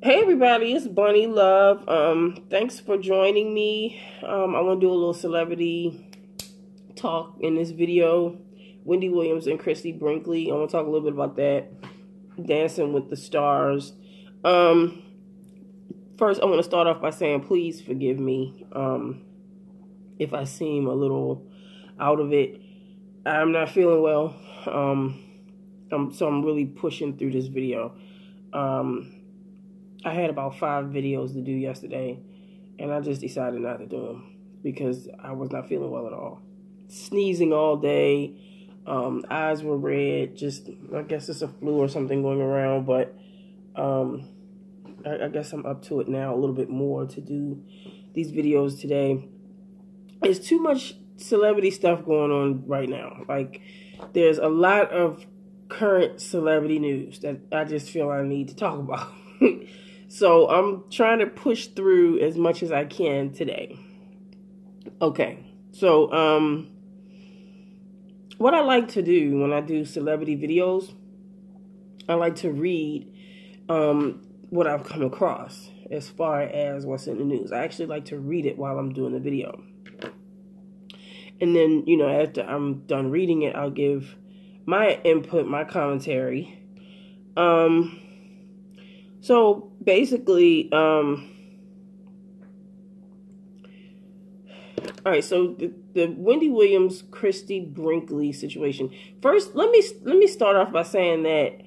Hey everybody, it's Bunny Love. Thanks for joining me. I want to do a little celebrity talk in this video. Wendy Williams and Christie Brinkley. I want to talk a little bit about that. Dancing with the Stars. First, I want to start off by saying please forgive me if I seem a little out of it. I'm not feeling well. So I'm really pushing through this video. I had about 5 videos to do yesterday, and I just decided not to do them because I was not feeling well at all. Sneezing all day, eyes were red, just, I guess it's a flu or something going around, but I guess I'm up to it now a little bit more to do these videos today. There's too much celebrity stuff going on right now. Like, there's a lot of current celebrity news that I just feel I need to talk about. So I'm trying to push through as much as I can today. Okay, so what I like to do when I do celebrity videos, I like to read what I've come across as far as what's in the news. I actually like to read it while I'm doing the video. And then, you know, after I'm done reading it, I'll give my input, my commentary. So basically, all right, so the Wendy Williams, Christie Brinkley situation. First, let me start off by saying that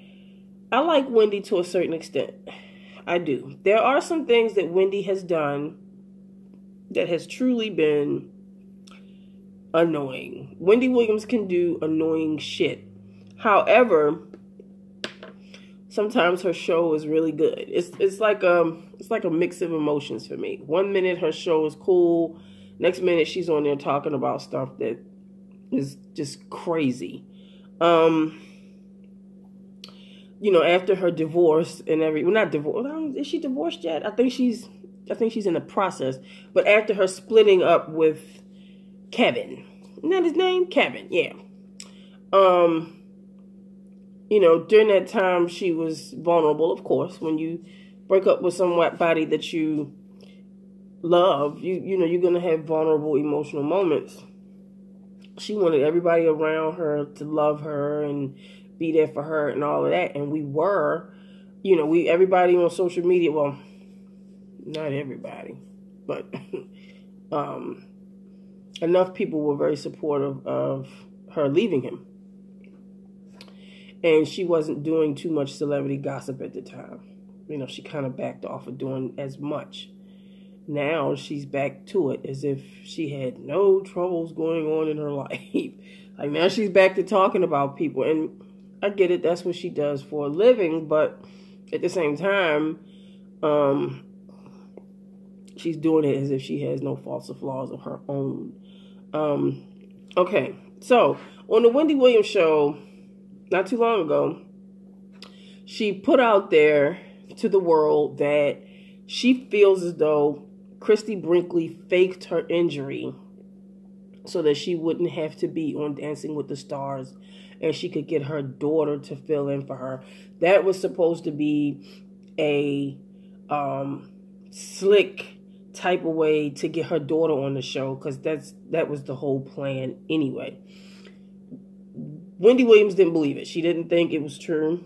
I like Wendy to a certain extent. I do. There are some things that Wendy has done that has truly been annoying. Wendy Williams can do annoying shit. However, sometimes her show is really good. It's like a mix of emotions for me. One minute her show is cool, next minute she's on there talking about stuff that is just crazy. You know, after her divorce and not divorced. Is she divorced yet? I think she's in the process. But after her splitting up with Kevin, isn't that his name? Kevin, yeah. You know, during that time, she was vulnerable, of course. When you break up with somebody that you love, you know, you're going to have vulnerable emotional moments. She wanted everybody around her to love her and be there for her and all of that. And we were, you know, everybody on social media, well, not everybody, but enough people were very supportive of her leaving him. And she wasn't doing too much celebrity gossip at the time. You know, she kind of backed off of doing as much. Now she's back to it as if she had no troubles going on in her life. Like, now she's back to talking about people. And I get it, that's what she does for a living. But at the same time, she's doing it as if she has no faults or flaws of her own. Okay, so on the Wendy Williams show, not too long ago, she put out there to the world that she feels as though Christie Brinkley faked her injury so that she wouldn't have to be on Dancing with the Stars and she could get her daughter to fill in for her. That was supposed to be a slick type of way to get her daughter on the show, because that was the whole plan anyway. Wendy Williams didn't believe it. She didn't think it was true.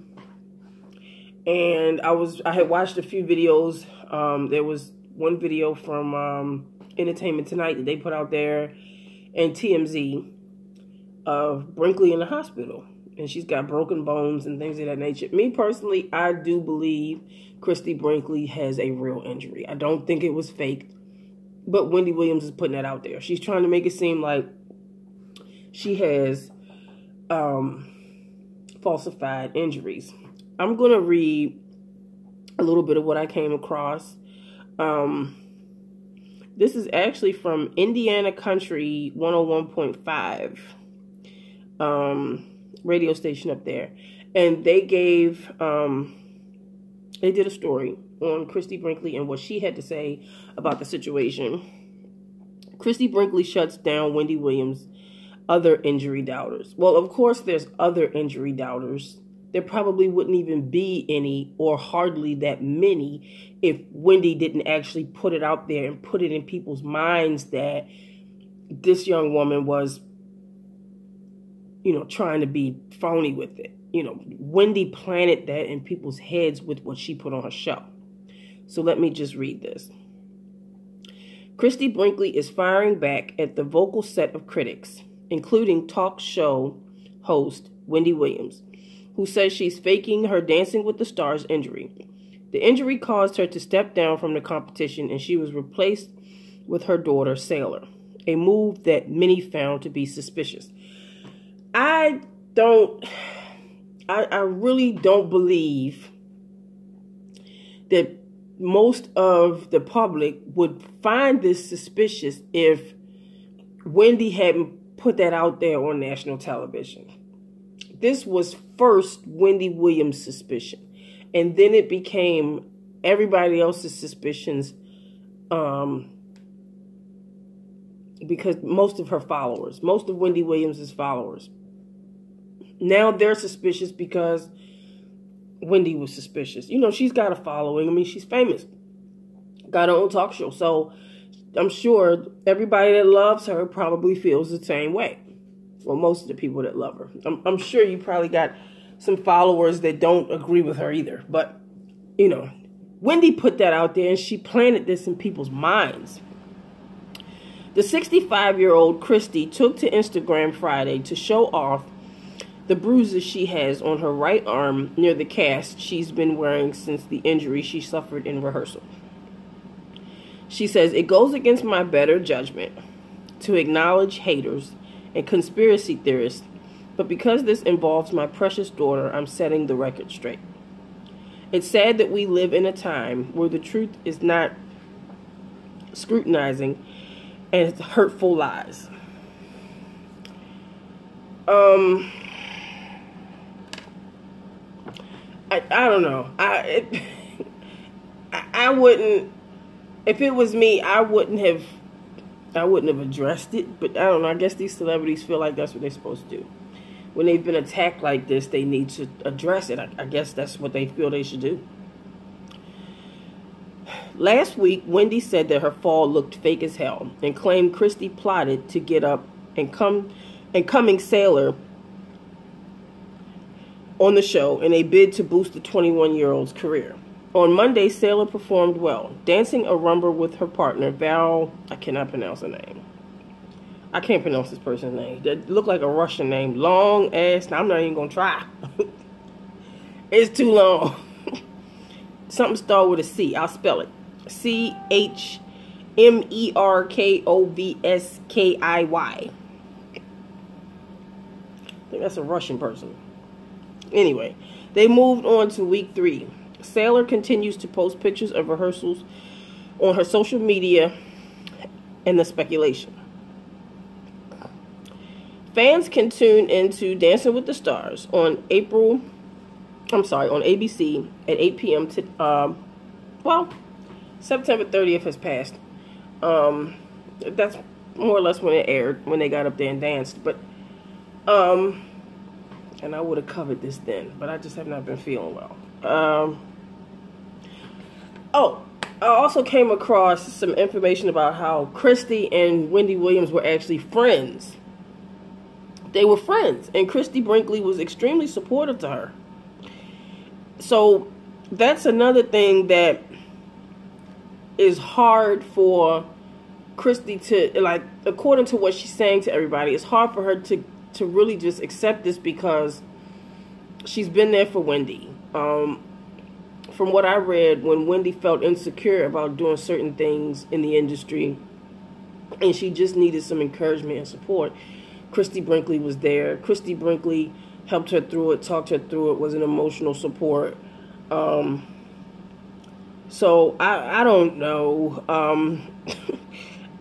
And I had watched a few videos. There was one video from Entertainment Tonight that they put out there, and TMZ, of Brinkley in the hospital. And she's got broken bones and things of that nature. Me personally, I do believe Christie Brinkley has a real injury. I don't think it was faked. But Wendy Williams is putting that out there. She's trying to make it seem like she has falsified injuries. I'm going to read a little bit of what I came across. This is actually from Indiana Country 101.5 radio station up there. And they gave, they did a story on Christie Brinkley and what she had to say about the situation. Christie Brinkley shuts down Wendy Williams' other injury doubters. Well, of course, there's other injury doubters there probably wouldn't even be any or hardly that many if Wendy didn't actually put it out there and put it in people's minds that this young woman was, trying to be phony with it. Wendy planted that in people's heads with what she put on her show. So let me just read this. Christie Brinkley is firing back at the vocal set of critics, including talk show host Wendy Williams, who says she's faking her Dancing with the Stars injury. The injury caused her to step down from the competition, and she was replaced with her daughter, Sailor, a move that many found to be suspicious. I really don't believe that most of the public would find this suspicious if Wendy hadn't put that out there on national television. This was first Wendy Williams' suspicion, and then it became everybody else's suspicions, because most of Wendy Williams' followers, now they're suspicious because Wendy was suspicious. She's got a following. I mean, she's famous. Got her own talk show. So I'm sure everybody that loves her probably feels the same way. Well, most of the people that love her. I'm sure you probably got some followers that don't agree with her either. But, Wendy put that out there and she planted this in people's minds. The 65-year-old Christie took to Instagram Friday to show off the bruises she has on her right arm near the cast she's been wearing since the injury she suffered in rehearsal. She says, "It goes against my better judgment to acknowledge haters and conspiracy theorists, but because this involves my precious daughter, I'm setting the record straight. It's sad that we live in a time where the truth is not scrutinizing and it's hurtful lies." I don't know. I wouldn't, if it was me, I wouldn't have addressed it. But I don't know. I guess these celebrities feel like that's what they're supposed to do. When they've been attacked like this, they need to address it. I guess that's what they feel they should do. Last week, Wendy said that her fall looked fake as hell and claimed Christie plotted to get up and coming Sailor on the show in a bid to boost the 21-year-old's career. On Monday, Sailor performed well, dancing a rumba with her partner, Val. I cannot pronounce her name. I can't pronounce this person's name. That looked like a Russian name. Long ass. I'm not even going to try. It's too long. Something start with a C. I'll spell it. CHMERKOVSKIY. I think that's a Russian person. Anyway, they moved on to week 3. Sailor continues to post pictures of rehearsals on her social media and the speculation. Fans can tune into Dancing with the Stars on ABC at 8 p.m. September 30th has passed. That's more or less when it aired, when they got up there and danced. But and I would have covered this then, but I just have not been feeling well. I also came across some information about how Christie and Wendy Williams were actually friends. They were friends, and Christie Brinkley was extremely supportive to her. So that's another thing that is hard for Christie to, like, according to what she's saying to everybody, it's hard for her to really just accept this because she's been there for Wendy. From what I read, when Wendy felt insecure about doing certain things in the industry and she just needed some encouragement and support, Christie Brinkley was there. Christie Brinkley helped her through it, talked her through it, was an emotional support. So I don't know.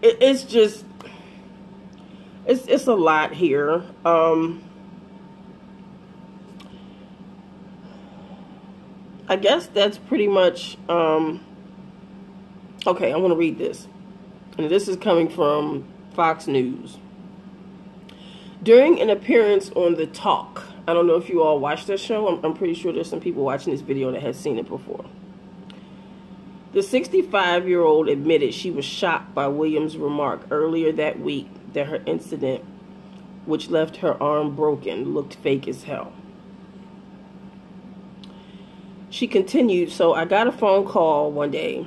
It's just, it's a lot here. I guess that's pretty much, okay, I want to read this. And this is coming from Fox News. During an appearance on The Talk, I don't know if you all watched that show. I'm pretty sure there's some people watching this video that has seen it before. The 65-year-old admitted she was shocked by Williams' remark earlier that week that her incident, which left her arm broken, looked fake as hell. She continued, "So I got a phone call one day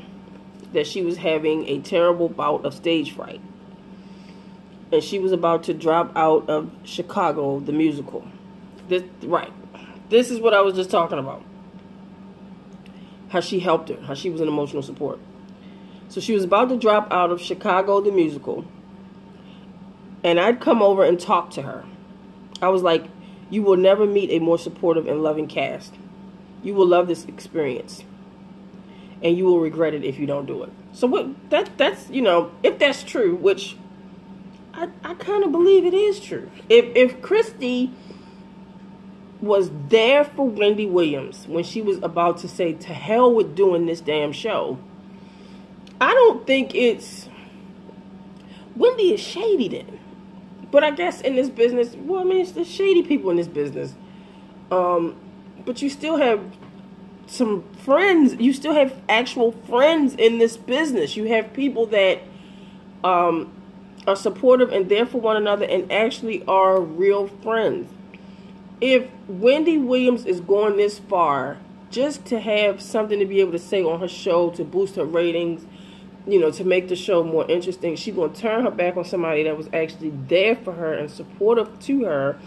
that she was having a terrible bout of stage fright. And she was about to drop out of Chicago, the musical." This is what I was just talking about. How she helped her. How she was an emotional support. So she was about to drop out of Chicago, the musical. And I'd come over and talk to her. I was like, "You will never meet a more supportive and loving cast. You will love this experience. And you will regret it if you don't do it." So that's, you know, if that's true, which I kind of believe it is true. If Christie was there for Wendy Williams when she was about to say, "To hell with doing this damn show," I don't think it's... Wendy is shady then. But I guess in this business, well, I mean, it's the shady people in this business. But you still have some friends. You still have actual friends in this business. You have people that are supportive and there for one another and actually are real friends. If Wendy Williams is going this far just to have something to be able to say on her show to boost her ratings, you know, to make the show more interesting, she's going to turn her back on somebody that was actually there for her and supportive to her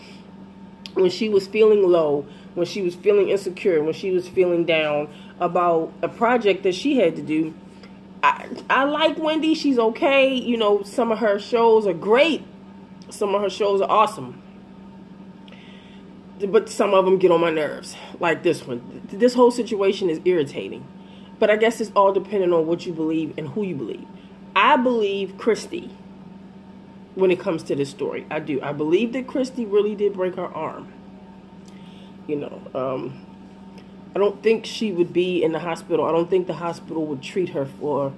when she was feeling low, when she was feeling insecure, when she was feeling down about a project that she had to do. I like Wendy. She's okay. You know, some of her shows are great. Some of her shows are awesome. But some of them get on my nerves. Like this one. This whole situation is irritating. But I guess it's all depending on what you believe and who you believe. I believe Christie when it comes to this story. I do. I believe that Christie really did break her arm. You know, I don't think she would be in the hospital. I don't think the hospital would treat her for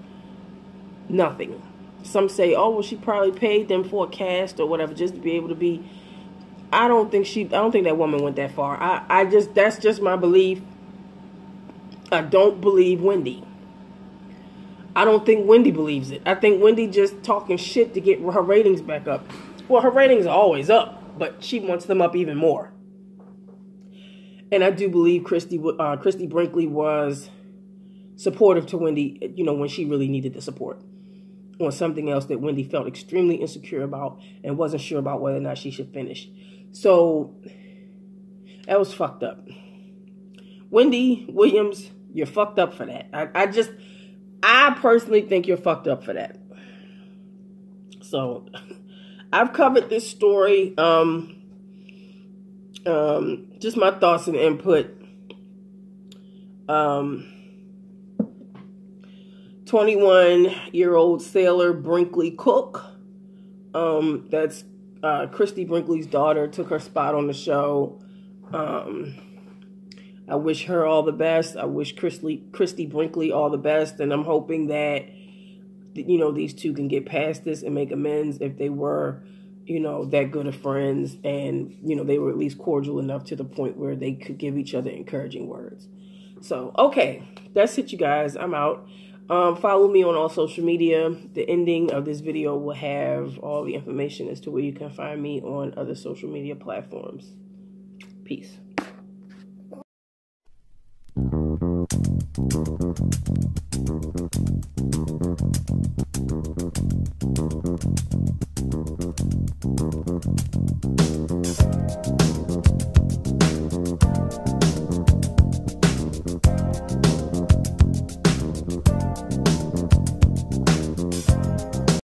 nothing. Some say, "Oh, well, she probably paid them for a cast or whatever just to be able to be." I don't think that woman went that far. That's just my belief. I don't believe Wendy. I don't think Wendy believes it. I think Wendy just talking shit to get her ratings back up. Well, her ratings are always up, but she wants them up even more. And I do believe Christie Brinkley was supportive to Wendy, you know, when she really needed the support on something else that Wendy felt extremely insecure about and wasn't sure about whether or not she should finish. So that was fucked up. Wendy Williams, you're fucked up for that. I personally think you're fucked up for that. So I've covered this story. Just my thoughts and input. 21-year-old sailor Brinkley Cook. That's Christie Brinkley's daughter, took her spot on the show. I wish her all the best. I wish Christie Brinkley all the best, and I'm hoping that, you know, these two can get past this and make amends if they were, you know, that good of friends, and, you know, they were at least cordial enough to the point where they could give each other encouraging words. So, okay, that's it, you guys. I'm out. Follow me on all social media. The ending of this video will have all the information as to where you can find me on other social media platforms. Peace.